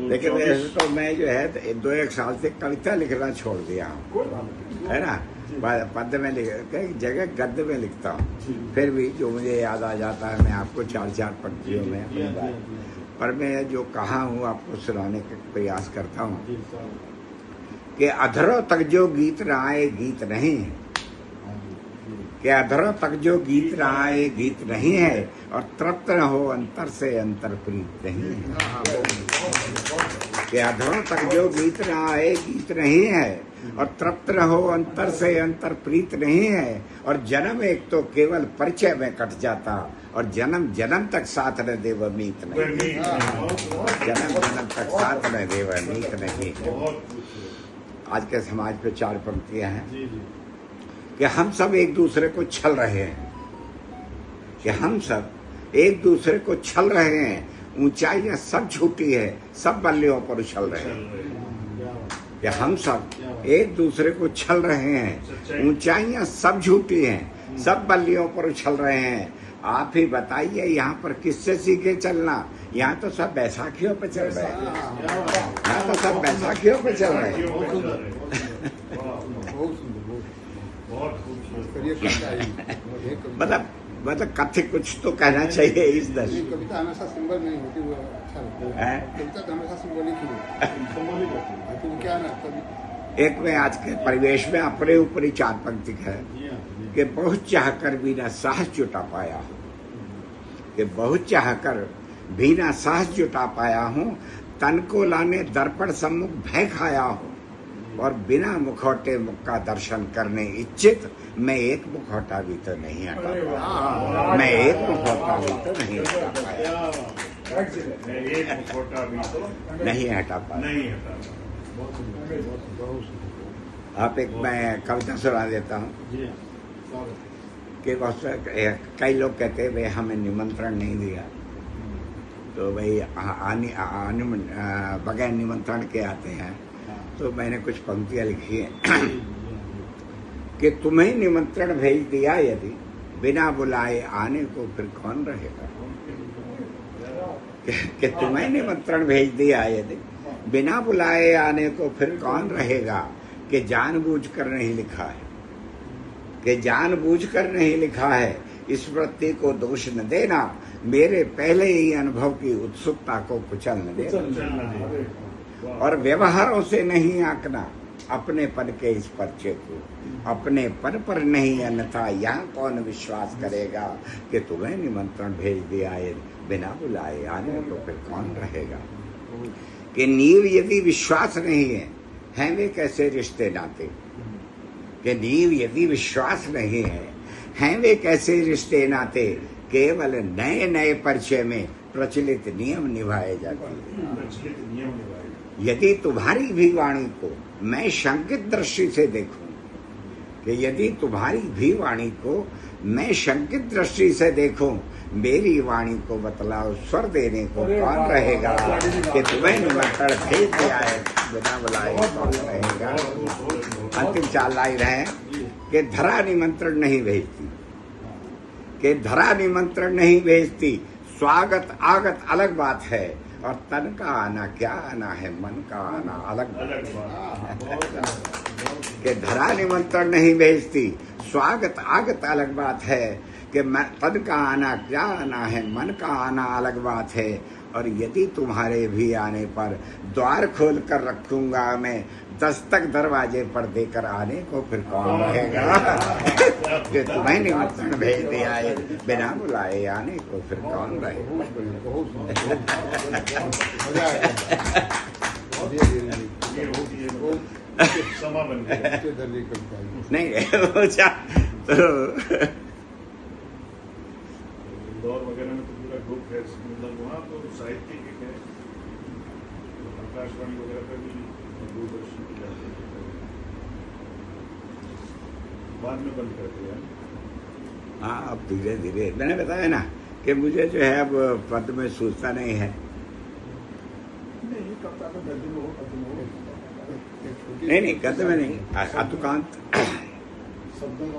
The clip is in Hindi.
लेकिन वैसे तो मैं जो है 2-1 साल से कविता लिखना छोड़ दिया हूँ, है ना। पद्य में कई जगह गद्य में लिखता हूँ, फिर भी जो मुझे याद आ जाता है मैं आपको 4-4 पंक्तियों में अपनी बात, पर मैं जो कहा हूँ आपको सुनाने का प्रयास करता हूँ कि अधरों तक जो गीत न आए गीत नहीं है, कि अधरों तक जो गीत न आए गीत नहीं है, और तृप्त न हो अंतर से अंतर प्रीत नहीं है। कि अधरों तक जो गीत न आए गीत नहीं है, और तृप्त न हो अंतर से अंतर प्रीत नहीं है, और जन्म एक तो केवल परिचय में कट जाता, और जन्म जन्म तक साथ न दे वह मीत नहीं। जन्म जन्म तक साथ न दे वह मीत नहीं। आज के समाज पे 4 पंक्तियां हैं कि हम सब एक दूसरे को छल रहे हैं, कि हम सब एक दूसरे को छल रहे हैं, ऊंचाइयां सब झूठी है, सब बल्लियों पर उछल रहे हैं। कि हम सब एक दूसरे को छल रहे हैं, ऊंचाइयां सब झूठी हैं, सब बल्लियों पर उछल रहे हैं। आप ही बताइए यहाँ पर किससे सीखे चलना? यहाँ तो सब बैसाखियों पे चल रहे हैं, यहाँ तो सब बैसाखियों पे चल रहे हैं। मतलब कथ्य कुछ तो कहना चाहिए इस दर्श। कविता हमेशा सिंबल नहीं होती, वो अच्छा लगता है। कविता तो हमेशा सिंबॉलिक ही होती क्या ना। एक में आज के परिवेश में अपने ऊपर ही 4 पंक्ति है कि बहुत चाहकर भी ना साहस जुटा पाया हूँ, कि बहुत चाहकर भी ना साहस जुटा पाया हूँ, तन को लाने दर्पण सम्मुख भय खाया हूँ, और बिना मुखौटे मुख का दर्शन करने इच्छित मैं एक मुखौटा भी तो नहीं हटा पाया। मैं एक मुखौटा भी तो नहीं हटा पाया, नहीं हटा पाया। आप एक मैं कविता सुना देता हूँ कि कई लोग कहते हैं भाई हमें निमंत्रण नहीं दिया, तो भाई बगैर निमंत्रण के आते हैं। तो मैंने कुछ पंक्तियाँ लिखी हैं कि तुम्हें निमंत्रण भेज दिया यदि बिना बुलाए आने को फिर कौन रहेगा। कि तुम्हें निमंत्रण भेज दिया यदि बिना बुलाए आने को फिर कौन रहेगा। कि जानबूझकर नहीं लिखा है, कि जानबूझकर नहीं लिखा है, इस वृत्ति को दोष न देना, मेरे पहले ही अनुभव की उत्सुकता को कुचल न देना, और व्यवहारों से नहीं आंकना अपने पन के इस परिचय को, अपने पन पर नहीं, अन्यथा यहाँ कौन विश्वास करेगा। कि तुम्हें निमंत्रण भेज दिया है बिना बुलाए आने को फिर कौन रहेगा। कि नीव यदि विश्वास नहीं है, हैं वे कैसे रिश्ते नाते। कि नीव यदि विश्वास नहीं है, हैं वे कैसे रिश्ते नाते, केवल नए नए परिचय में प्रचलित नियम निभाए जाते हैं। यदि तुम्हारी भी वाणी को मैं शंकित दृष्टि से देखूं, कि यदि तुम्हारी भी वाणी को मैं शंकित दृष्टि से देखूं, मेरी वाणी को बतलाओ स्वर देने को कौन रहेगा। कि तुम्हें निमंत्रण भेज दिया है बिना बुलाए कौन रहेगा। अंतिम 4 लाइन है कि धरा निमंत्रण नहीं भेजती, कि धरा निमंत्रण नहीं भेजती, स्वागत आगत अलग बात है, और तन का आना क्या आना है, मन का आना अलग बात। कि धरा निमंत्रण नहीं भेजती, स्वागत आगत अलग बात है, कि तन का आना क्या आना है, मन का आना अलग बात है, और यदि तुम्हारे भी आने पर द्वार खोल कर रखूंगा मैं, दस्तक दरवाजे पर देकर आने को फिर कौन रहेगा। कि तुम्हें निमंत्रण भेज दिया है बिना बुलाए आने को फिर कौन रहेगा। नहीं इंदौर वगैरह में तो पूरा ग्रुप है, मतलब वहाँ तो साहित्य है, आकाशवाणी वगैरह पर भी दूरदर्शन की जाती है, बाद में बंद कर दिया। हाँ, अब धीरे धीरे मैंने बताया ना कि मुझे जो है अब पद में सोचता नहीं है। नहीं गद्य में नहीं, अतुकांत